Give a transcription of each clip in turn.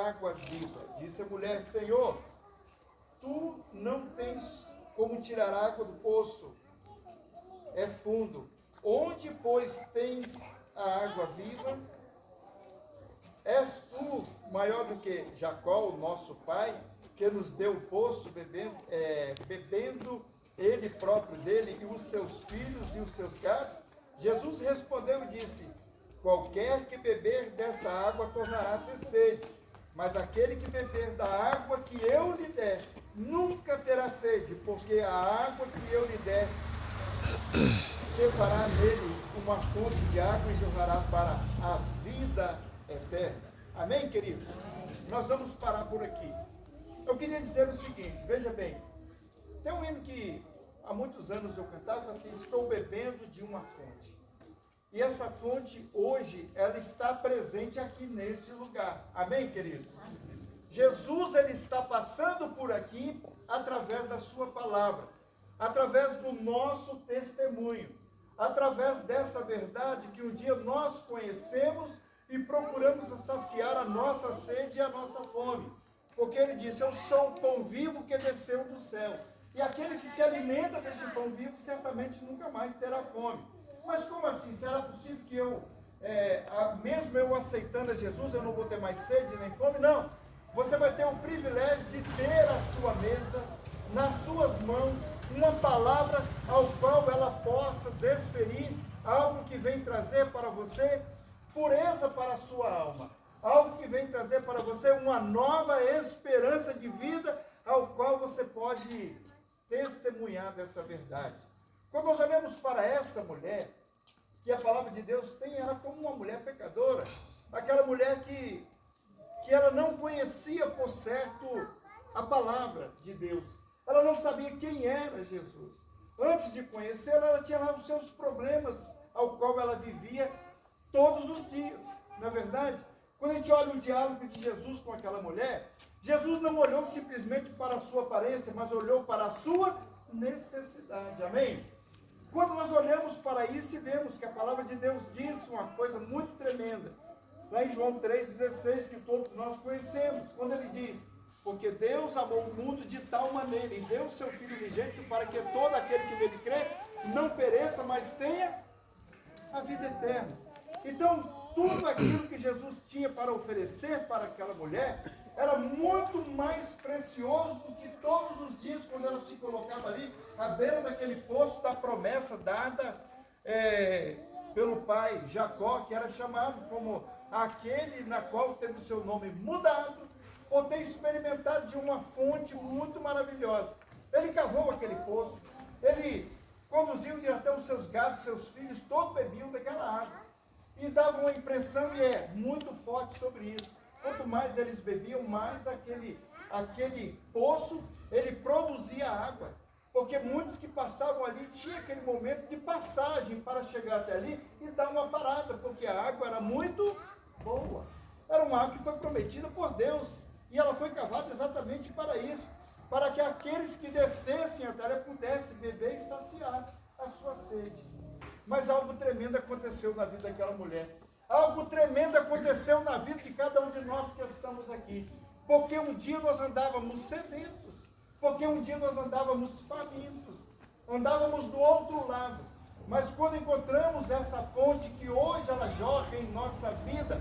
água viva. Disse a mulher: Senhor, tu não tens como tirar água do poço, é fundo. Onde, pois, tens a água viva? És tu maior do que Jacó, o nosso pai, que nos deu o poço, bebendo ele próprio dele, e os seus filhos e os seus gados? Jesus respondeu e disse: qualquer que beber dessa água tornará a ter sede, mas aquele que beber da água que eu lhe der, nunca terá sede, porque a água que eu lhe der fará nele uma fonte de água e jorrará para a vida eterna. Amém, queridos? Nós vamos parar por aqui. Eu queria dizer o seguinte, veja bem, tem um hino que há muitos anos eu cantava assim: estou bebendo de uma fonte. E essa fonte hoje, ela está presente aqui neste lugar. Amém, queridos? Jesus, ele está passando por aqui através da sua palavra, através do nosso testemunho, através dessa verdade que um dia nós conhecemos e procuramos saciar a nossa sede e a nossa fome. Porque ele disse: eu sou o pão vivo que desceu do céu. E aquele que se alimenta deste pão vivo certamente nunca mais terá fome. Mas como assim? Será possível que mesmo eu aceitando a Jesus, eu não vou ter mais sede nem fome? Não. Você vai ter o privilégio de ter à sua mesa, nas suas mãos, uma palavra ao qual ela possa desferir algo que vem trazer para você pureza para a sua alma, algo que vem trazer para você uma nova esperança de vida, ao qual você pode testemunhar dessa verdade. Quando nós olhamos para essa mulher, que a palavra de Deus tem ela como uma mulher pecadora, aquela mulher que ela não conhecia por certo a palavra de Deus, ela não sabia quem era Jesus. Antes de conhecê-lo, ela tinha lá os seus problemas, ao qual ela vivia todos os dias. Não é verdade? Quando a gente olha o diálogo de Jesus com aquela mulher, Jesus não olhou simplesmente para a sua aparência, mas olhou para a sua necessidade. Amém? Quando nós olhamos para isso e vemos que a palavra de Deus diz uma coisa muito tremenda, lá em João 3,16, que todos nós conhecemos, quando ele diz: porque Deus amou o mundo de tal maneira, e deu o seu Filho unigênito, para que todo aquele que nele crê não pereça, mas tenha a vida eterna. Então, tudo aquilo que Jesus tinha para oferecer para aquela mulher era muito mais precioso do que todos os dias, quando ela se colocava ali à beira daquele poço da promessa dada pelo pai Jacó, que era chamado como aquele na qual teve o seu nome mudado, por ter experimentado de uma fonte muito maravilhosa. Ele cavou aquele poço, ele conduziu até os seus gados, seus filhos, todos bebiam daquela água. E dava uma impressão, e é muito forte sobre isso. Quanto mais eles bebiam, mais aquele poço, ele produzia água. Porque muitos que passavam ali, tinha aquele momento de passagem para chegar até ali e dar uma parada, porque a água era muito boa. Era uma água que foi prometida por Deus. E ela foi cavada exatamente para isso, para que aqueles que descessem até ela pudessem beber e saciar a sua sede. Mas algo tremendo aconteceu na vida daquela mulher. Algo tremendo aconteceu na vida de cada um de nós que estamos aqui. Porque um dia nós andávamos sedentos. Porque um dia nós andávamos famintos. Andávamos do outro lado. Mas quando encontramos essa fonte que hoje ela jorra em nossa vida,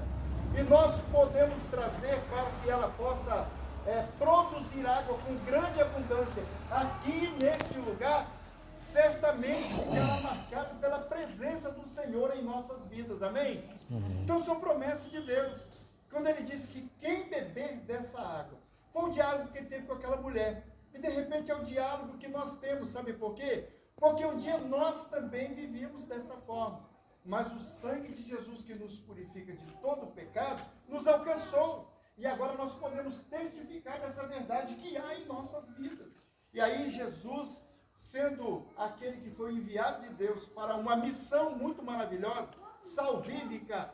e nós podemos trazer para que ela possa produzir água com grande abundância aqui neste lugar, certamente ficará marcado pela presença do Senhor em nossas vidas. Amém? Então são promessas de Deus. Quando ele disse que quem beber dessa água, foi o diálogo que ele teve com aquela mulher, e de repente é o diálogo que nós temos. Sabe por quê? Porque um dia nós também vivíamos dessa forma, mas o sangue de Jesus, que nos purifica de todo o pecado, nos alcançou, e agora nós podemos testificar dessa verdade que há em nossas vidas. E aí Jesus, sendo aquele que foi enviado de Deus para uma missão muito maravilhosa, salvífica,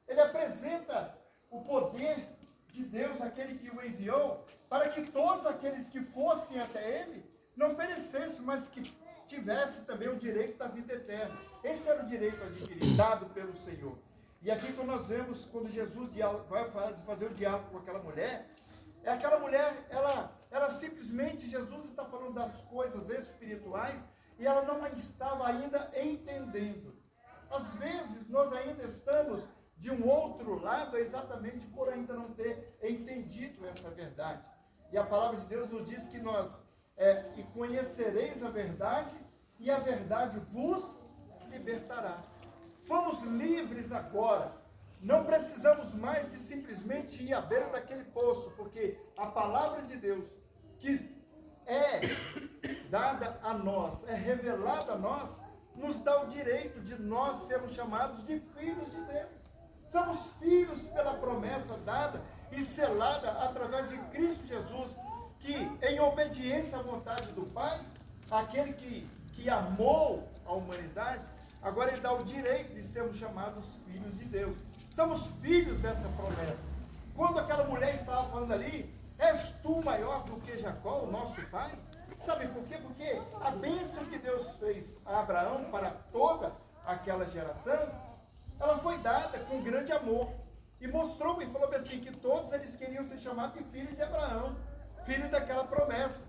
ele apresenta o poder de Deus, aquele que o enviou, para que todos aqueles que fossem até ele não perecessem, mas que tivessem também o direito da vida eterna. Esse era o direito adquirido, dado pelo Senhor. E aqui quando nós vemos, quando Jesus vai fazer o diálogo com aquela mulher, aquela mulher, ela simplesmente, Jesus está falando das coisas espirituais, e ela não estava ainda entendendo. Às vezes, nós ainda estamos de um outro lado, exatamente por ainda não ter entendido essa verdade. E a palavra de Deus nos diz que nós, e conhecereis a verdade, e a verdade vos libertará. Fomos livres agora. Não precisamos mais de simplesmente ir à beira daquele poço, porque a palavra de Deus, que é dada a nós, é revelada a nós, nos dá o direito de nós sermos chamados de filhos de Deus. Somos filhos pela promessa dada e selada através de Cristo Jesus, que em obediência à vontade do Pai, aquele que amou a humanidade, agora ele dá o direito de sermos chamados filhos de Deus. Somos filhos dessa promessa. Quando aquela mulher estava falando ali, és tu maior do que Jacó, o nosso pai? Sabe por quê? Porque a bênção que Deus fez a Abraão para toda aquela geração, ela foi dada com grande amor. E mostrou e falou assim, que todos eles queriam ser chamados de filho de Abraão, filho daquela promessa.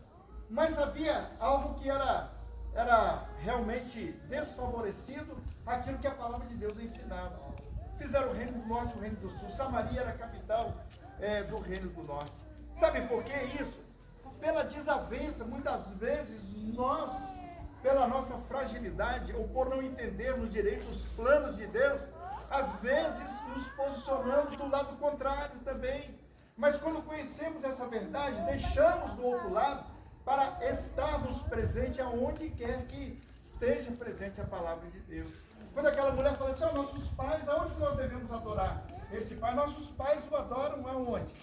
Mas havia algo que era realmente desfavorecido, aquilo que a palavra de Deus ensinava. Fizeram o reino do norte e o reino do sul. Samaria era a capital do reino do norte. Sabe por que isso? Pela desavença, muitas vezes nós, pela nossa fragilidade, ou por não entendermos direito os planos de Deus, às vezes nos posicionamos do lado contrário também. Mas quando conhecemos essa verdade, deixamos do outro lado para estarmos presentes aonde quer que esteja presente a palavra de Deus. Quando aquela mulher fala assim, nossos pais, aonde nós devemos adorar este pai? Nossos pais o adoram aonde?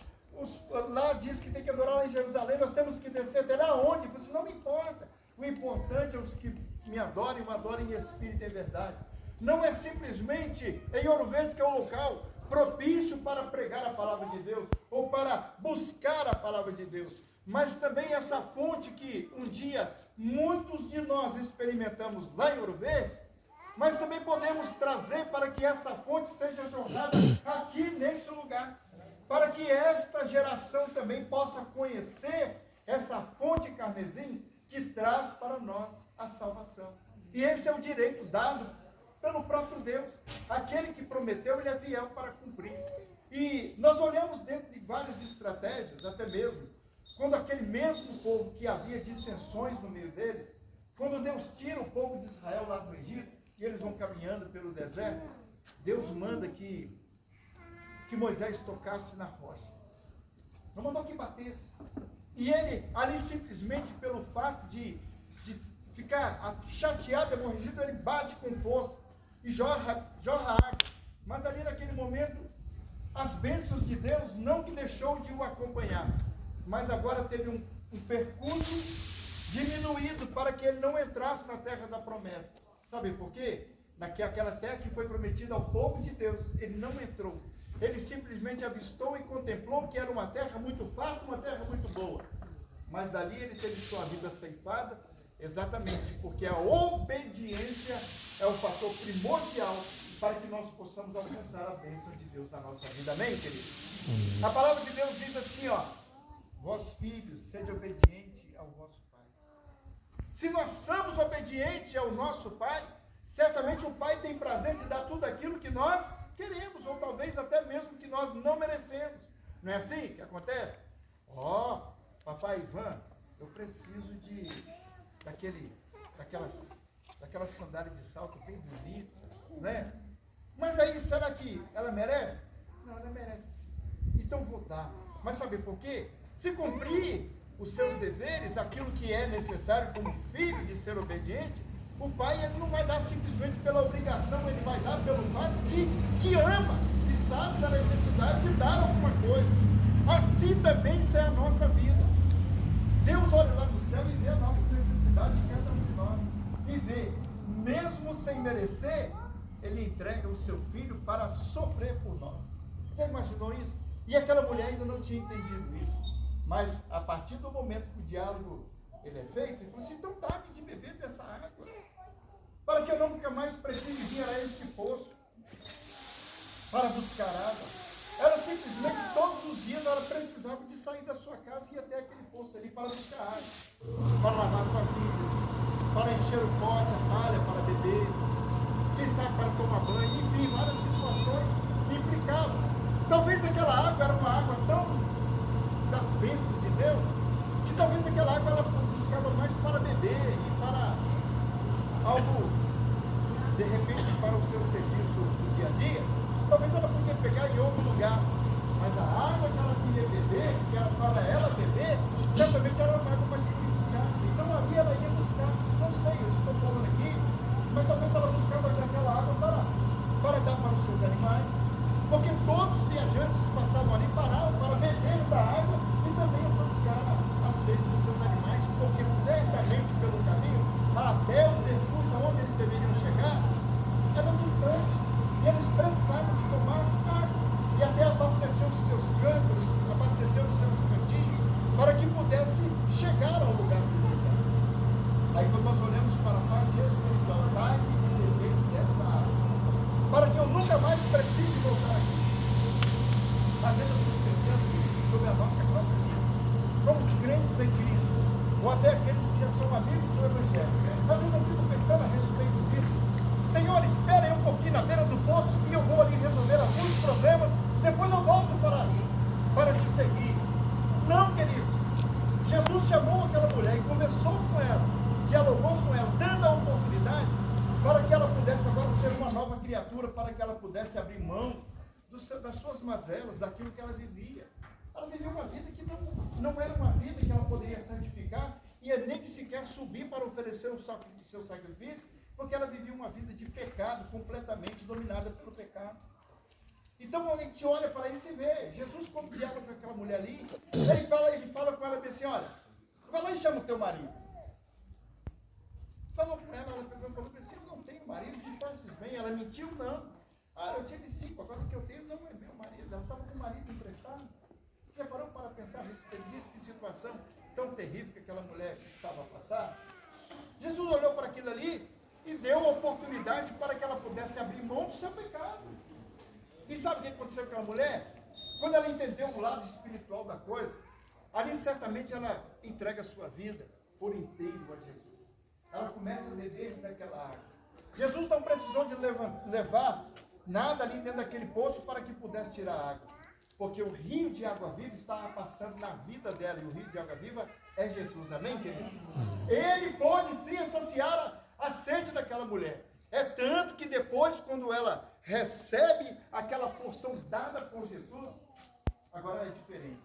Lá diz que tem que adorar lá em Jerusalém, nós temos que descer até lá onde? Eu falei assim, não me importa. O importante é os que me adorem, o adorem em espírito e em verdade. Não é simplesmente em Ouro Verde, que é o local propício para pregar a palavra de Deus, ou para buscar a palavra de Deus, mas também essa fonte que um dia muitos de nós experimentamos lá em Ouro Verde, mas também podemos trazer para que essa fonte seja jornada aqui neste lugar, para que esta geração também possa conhecer essa fonte carmesim que traz para nós a salvação. E esse é o direito dado pelo próprio Deus. Aquele que prometeu, ele é fiel para cumprir. E nós olhamos dentro de várias estratégias, até mesmo, quando aquele mesmo povo que havia dissensões no meio deles, quando Deus tira o povo de Israel lá do Egito, e eles vão caminhando pelo deserto, Deus manda que Moisés tocasse na rocha. Não mandou que batesse. E ele, ali simplesmente pelo fato de ficar chateado, aborrecido, ele bate com força e jorra água. Mas ali naquele momento, as bênçãos de Deus não que deixou de o acompanhar, mas agora teve um percurso diminuído para que ele não entrasse na terra da promessa. Sabe por quê? Naquela terra que foi prometida ao povo de Deus, ele não entrou. Ele simplesmente avistou e contemplou que era uma terra muito farta, uma terra muito boa. Mas dali ele teve sua vida ceifada, exatamente porque a obediência é o fator primordial para que nós possamos alcançar a bênção de Deus na nossa vida. Amém, queridos? A palavra de Deus diz assim, vós filhos, sede obediente ao vosso Pai. Se nós somos obedientes ao nosso Pai, certamente o Pai tem prazer de dar tudo aquilo que nós queremos, ou talvez até mesmo que nós não merecemos. Não é assim que acontece? Papai Ivan, eu preciso daquelas sandálias de salto bem bonitas, né? Mas aí, será que ela merece? Não, ela merece sim. Então vou dar. Mas sabe por quê? Se cumprir os seus deveres, aquilo que é necessário como filho de ser obediente, o pai ele não vai dar simplesmente pela obrigação, ele vai dar pelo fato de que ama e sabe da necessidade de dar alguma coisa. Assim também isso é a nossa vida. Deus olha lá do céu e vê a nossa necessidade de cada um de nós. E vê, mesmo sem merecer, ele entrega o seu filho para sofrer por nós. Você imaginou isso? E aquela mulher ainda não tinha entendido isso. Mas a partir do momento que o diálogo ele é feito, ele falou assim, então dá-me de beber dessa água, para que eu nunca mais precise vir a este poço. para buscar água. Ela simplesmente, todos os dias, ela precisava de sair da sua casa e ir até aquele poço ali para buscar água, para lavar as vasilhas, para encher o pote, a talha, para beber, quem sabe para tomar banho, enfim, várias situações implicavam. Talvez aquela água era uma água tão das bênçãos de Deus, que talvez aquela água ela buscava mais para beber e para algo, de repente, para o seu serviço do dia a dia. Talvez ela podia pegar em outro lugar, mas a água que ela queria beber, que era para ela beber, certamente era uma água mais purificada. Então ali ela ia buscar, não sei, eu estou falando aqui, mas talvez ela buscava aquela água para dar para os seus animais, porque todos os viajantes que passavam ali paravam para beber da água e também saciar a sede dos seus animais, porque certamente pelo caminho, até o percurso onde eles deveriam chegar, era distante. E eles precisavam de tomar água e até abastecer os seus cântaros, abastecer os seus cantis, para que pudesse chegar ao lugar desejado. Aí quando nós olhamos para a parte espiritual, dai-me de beber dessa água, para que eu nunca mais precise voltar aqui. Às vezes eu fico pensando sobre a nossa própria vida, como crentes em Cristo, ou até aqueles que já são amigos do Evangelho. Às vezes eu fico pensando a respeito disso. Senhor, espera aí um pouquinho na beira do poço que eu vou ali resolver alguns problemas, depois eu volto para te seguir. Não, queridos. Jesus chamou aquela mulher e conversou com ela, dialogou com ela, dando a oportunidade para que ela pudesse agora ser uma nova criatura, para que ela pudesse abrir mão das suas mazelas, daquilo que ela vivia. Ela vivia uma vida que não era uma vida que ela poderia santificar, e nem que sequer subir para oferecer o seu sacrifício, porque ela vivia uma vida de pecado, completamente dominada pelo pecado. Então a gente olha para isso e vê, Jesus quando dialoga com aquela mulher ali, ele fala com ela assim, olha, vai lá e chama o teu marido. Falou com ela, ela pegou e falou assim, eu não tenho marido, disseste bem, ela mentiu, não. Ah, eu tive 5, agora o que eu tenho não é meu marido, ela estava com o marido emprestado. Você parou para pensar a respeito disso, que situação tão terrível que aquela mulher estava a passar? Jesus olhou para aquilo ali e deu a oportunidade para que ela pudesse abrir mão do seu pecado. E sabe o que aconteceu com aquela mulher? Quando ela entendeu o lado espiritual da coisa, ali certamente ela entrega a sua vida por inteiro a Jesus. Ela começa a beber daquela água. Jesus não precisou de levar nada ali dentro daquele poço para que pudesse tirar a água, porque o rio de água viva estava passando na vida dela, e o rio de água viva é Jesus, amém, queridos? Ele pode sim saciar a sede daquela mulher. É tanto que depois, quando ela recebe aquela porção dada por Jesus, agora é diferente.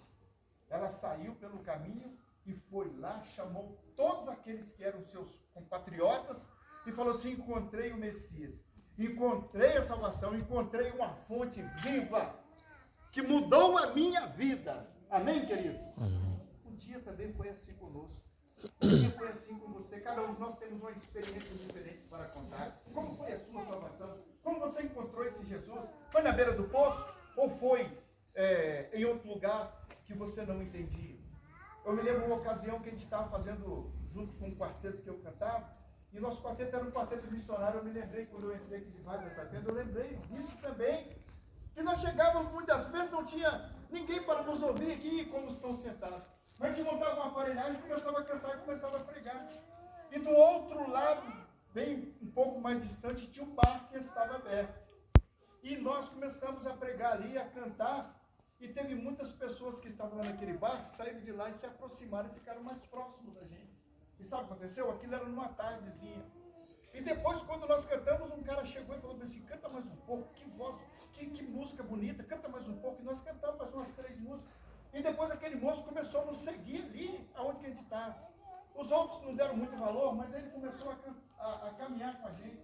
Ela saiu pelo caminho e foi lá, chamou todos aqueles que eram seus compatriotas e falou assim, encontrei o Messias, encontrei a salvação, encontrei uma fonte viva que mudou a minha vida. Amém, queridos? Amém. Um dia também foi assim conosco. Um dia foi assim com você. Cada um de nós temos uma experiência diferente para contar. Como foi a sua salvação? Como você encontrou esse Jesus? Foi na beira do poço? Ou foi em outro lugar que você não entendia? Eu me lembro uma ocasião que a gente estava fazendo, junto com um quarteto que eu cantava, e nosso quarteto era um quarteto missionário. Eu me lembrei, quando eu entrei aqui debaixo dessa tenda, eu lembrei disso também, que nós chegávamos muitas vezes, não tinha ninguém para nos ouvir aqui, como estão sentados. Mas a gente montava uma aparelhagem, começava a cantar e começava a pregar. E do outro lado, bem um pouco mais distante, tinha um bar que estava aberto. E nós começamos a pregar ali, a cantar, e teve muitas pessoas que estavam lá naquele bar, que saíram de lá e se aproximaram e ficaram mais próximos da gente. E sabe o que aconteceu? Aquilo era numa tardezinha. E depois, quando nós cantamos, um cara chegou e falou assim, canta mais um pouco, que voz, que música bonita, canta mais um pouco. E nós cantamos mais umas 3 músicas. E depois aquele moço começou a nos seguir ali, aonde que a gente estava. Os outros não deram muito valor, mas ele começou a caminhar com a gente.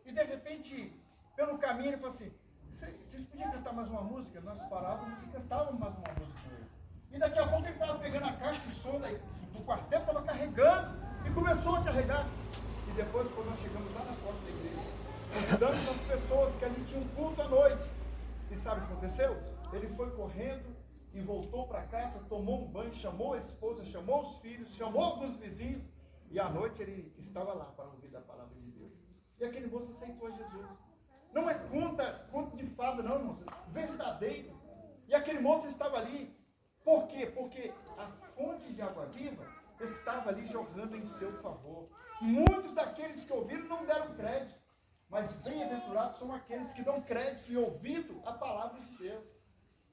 E de repente, pelo caminho, ele falou assim, vocês podiam cantar mais uma música? Nós parávamos e cantávamos mais uma música com ele. E daqui a pouco ele estava pegando a caixa de som do quarteto, estava carregando, e começou a carregar. E depois, quando nós chegamos lá na porta da igreja, convidamos as pessoas que ali tinham culto à noite. E sabe o que aconteceu? Ele foi correndo e voltou para casa, tomou um banho, chamou a esposa, chamou os filhos, chamou alguns vizinhos, e à noite ele estava lá para ouvir a palavra de Deus. E aquele moço aceitou a Jesus. Não é conto de fada, não, irmãos. Verdadeiro. E aquele moço estava ali. Por quê? Porque a fonte de água viva estava ali jogando em seu favor. Muitos daqueles que ouviram não deram crédito. Mas bem-aventurados são aqueles que dão crédito e ouvido à palavra de Deus.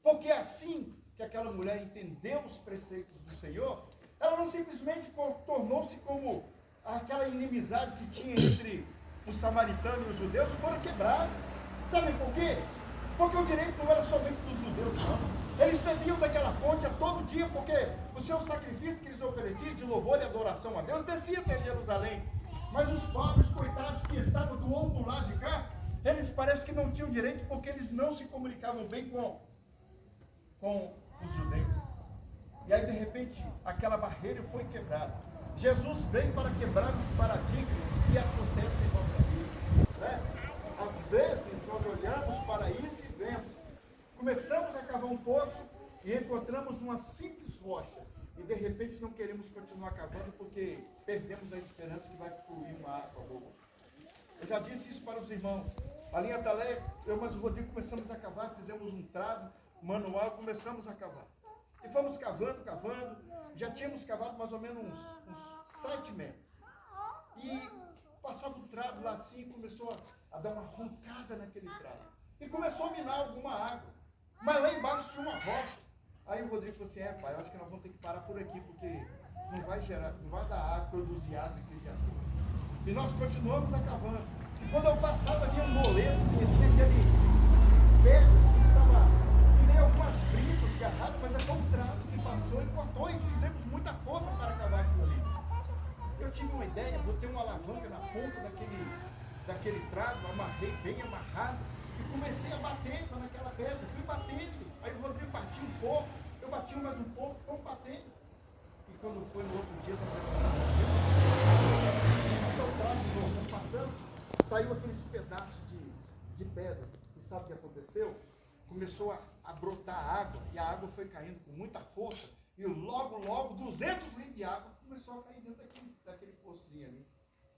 Porque assim que aquela mulher entendeu os preceitos do Senhor, ela não simplesmente tornou-se como aquela inimizade que tinha entre os samaritanos e os judeus, foram quebrados. Sabem por quê? Porque o direito não era somente dos judeus, não. Eles bebiam daquela fonte a todo dia, porque o seu sacrifício que eles ofereciam de louvor e adoração a Deus descia até Jerusalém. Mas os pobres, coitados, que estavam do outro lado de cá, eles parecem que não tinham direito, porque eles não se comunicavam bem com os judeus. E aí, de repente, aquela barreira foi quebrada. Jesus veio para quebrar os paradigmas que acontecem em nossa vida, né? Às vezes, nós olhamos para isso e vemos. Começamos a cavar um poço e encontramos uma simples rocha. E, de repente, não queremos continuar cavando porque perdemos a esperança que vai fluir uma água boa. Eu já disse isso para os irmãos. Ali em Atalé, eu e o Rodrigo começamos a cavar, fizemos um trado manual, começamos a cavar. E fomos cavando, já tínhamos cavado mais ou menos uns 7 metros. E passava um trado lá assim, e começou a dar uma roncada naquele trado. E começou a minar alguma água. Mas lá embaixo tinha uma rocha. Aí o Rodrigo falou assim, pai, eu acho que nós vamos ter que parar por aqui, porque não vai dar água, produzir água aqui de água. E nós continuamos a cavando. E quando eu passava ali um moleto, assim, aquele pedra que estava... E veio algumas brincas agarradas, mas é um trado que passou e cortou, e fizemos muita força para cavar aquilo ali. Eu tive uma ideia, botei uma alavanca na ponta daquele trado, amarrei bem amarrado, e comecei a bater naquela pedra. Fui batendo, aí o Rodrigo partiu um pouco, eu bati mais um pouco, fomos batendo. E quando foi no outro dia, nós passando, saiu aqueles pedaços de pedra. E sabe o que aconteceu? Começou a brotar água, e a água foi caindo com muita força, e logo, 200 litros de água começou a cair dentro daquele poçozinho ali.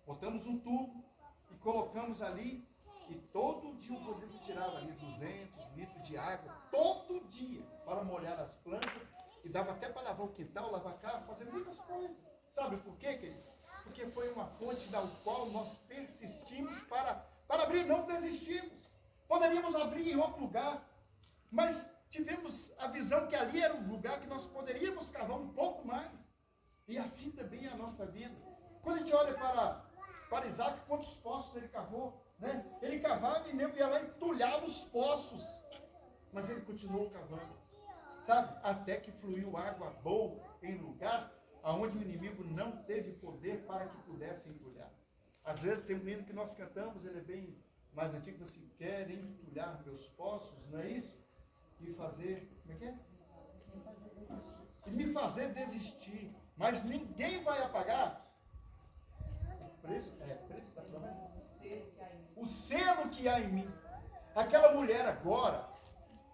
Botamos um tubo e colocamos ali, e todo dia o Rodrigo tirava ali 200 litros de água, todo dia, para molhar as plantas, e dava até para lavar o quintal, lavar carro, fazer muitas coisas. Sabe por quê, querido? Porque foi uma fonte da qual nós persistimos para abrir, não desistimos. Poderíamos abrir em outro lugar, mas tivemos a visão que ali era um lugar que nós poderíamos cavar um pouco mais. E assim também é a nossa vida. Quando a gente olha para Isaac, quantos poços ele cavou, né? Ele cavava e ia lá e entulhava os poços. Mas ele continuou cavando, sabe? Até que fluiu água boa em lugar onde o inimigo não teve poder para que pudesse entulhar. Às vezes tem um hino que nós cantamos, ele é bem mais antigo, assim, querem entulhar meus poços, não é isso? E fazer, como é que é? E me fazer desistir, mas ninguém vai apagar preço da promessa? O selo que há em mim. Aquela mulher agora,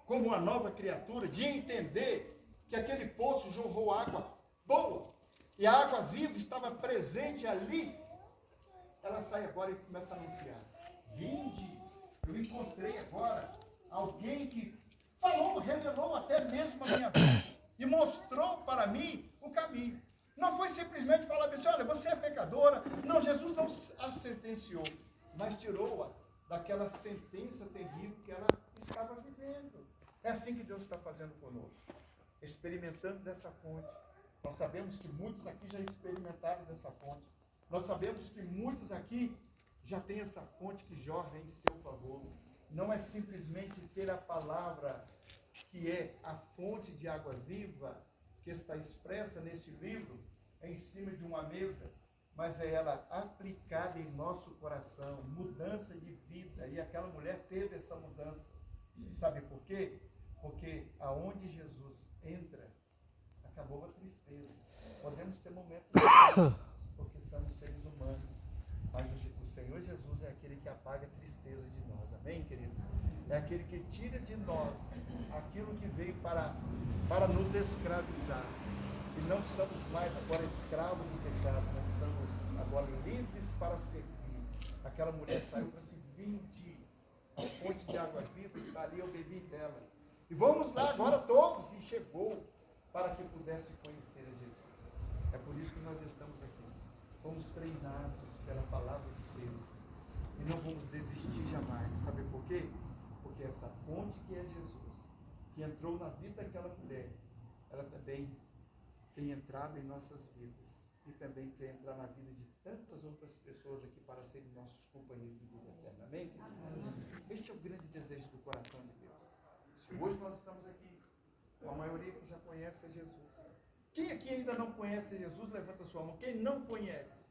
como uma nova criatura, de entender que aquele poço jorrou água boa, e a água viva estava presente ali, ela sai agora e começa a anunciar, vinde, eu encontrei agora alguém que falou, revelou até mesmo a minha vida, e mostrou para mim o caminho. Não foi simplesmente falar assim, olha, você é pecadora. Não, Jesus não a sentenciou, mas tirou-a daquela sentença terrível que ela estava vivendo. É assim que Deus está fazendo conosco, experimentando dessa fonte. Nós sabemos que muitos aqui já experimentaram dessa fonte. Nós sabemos que muitos aqui já têm essa fonte que jorra em seu favor. Não é simplesmente ter a palavra que é a fonte de água viva, que está expressa neste livro, em cima de uma mesa, mas é ela aplicada em nosso coração, mudança de vida. E aquela mulher teve essa mudança. Sabe por quê? Porque aonde Jesus entra, acabou a tristeza. Podemos ter momentos porque somos seres humanos, mas o Senhor Jesus é aquele que apaga a tristeza de nós. Amém, queridos? É aquele que tira de nós aquilo que veio para nos escravizar. E não somos mais agora escravos do pecado, nós somos agora livres para servir. Aquela mulher saiu e falou assim, vinde, A fonte de água viva está ali, eu bebi dela. E vamos lá agora todos, e chegou para que pudesse conhecer a Jesus. É por isso que nós estamos aqui. Fomos treinados pela palavra de Deus. E não vamos desistir jamais. Sabe por quê? Porque essa fonte que é Jesus, que entrou na vida daquela mulher, ela também tem entrado em nossas vidas. E também quer entrar na vida de tantas outras pessoas aqui para serem nossos companheiros de vida eterna. Amém? Este é o grande desejo do coração de Deus. Se hoje nós estamos aqui, a maioria que já conhece a Jesus. Quem aqui ainda não conhece Jesus, levanta sua mão. Quem não conhece?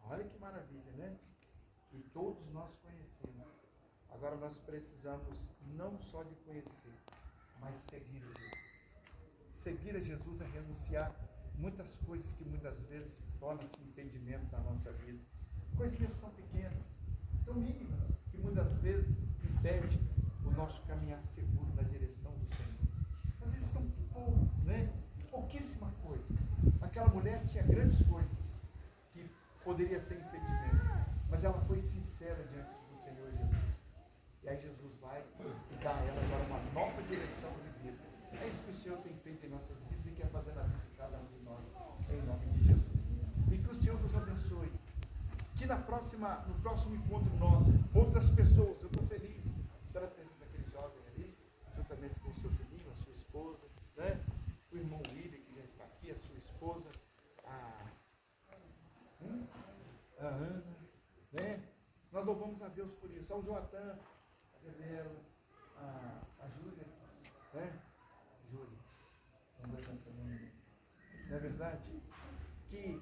Olha que maravilha, né? E todos nós conhecemos. Agora nós precisamos não só de conhecer, mas seguir a Jesus. Seguir a Jesus é renunciar muitas coisas que muitas vezes tornam-se impedimento na nossa vida. Coisinhas tão pequenas, tão mínimas, que muitas vezes impedem o nosso caminhar seguro na direção do Senhor. Às vezes tão pouco, né? Pouquíssima coisa. Aquela mulher tinha grandes coisas que poderia ser impedimento, mas ela foi sincera diante do Senhor Jesus. E aí Jesus vai e dá a ela agora uma nova direção de vida. É isso que o Senhor tem feito em nossas vidas e quer fazer na vida de cada um de nós, em nome de Jesus. E que o Senhor nos abençoe. Que no próximo encontro nosso, outras pessoas, eu estou feliz pela presença daquele jovem ali, juntamente com o seu filhinho, a sua esposa, né? O irmão William, que já está aqui, a sua esposa, a Ana, né? Nós louvamos a Deus por isso. Ao Joatan, a Gabriela, a Júlia, né? Júlia, não é verdade? Que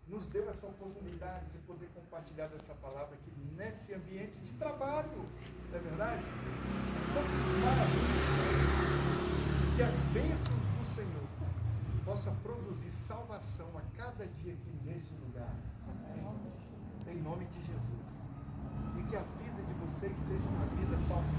nos deu essa oportunidade de poder compartilhar dessa palavra aqui nesse ambiente de trabalho, não é verdade? Então, que as bênçãos do Senhor possam produzir salvação a cada dia aqui neste lugar, em nome de Jesus. E que a vida de vocês seja uma vida pautada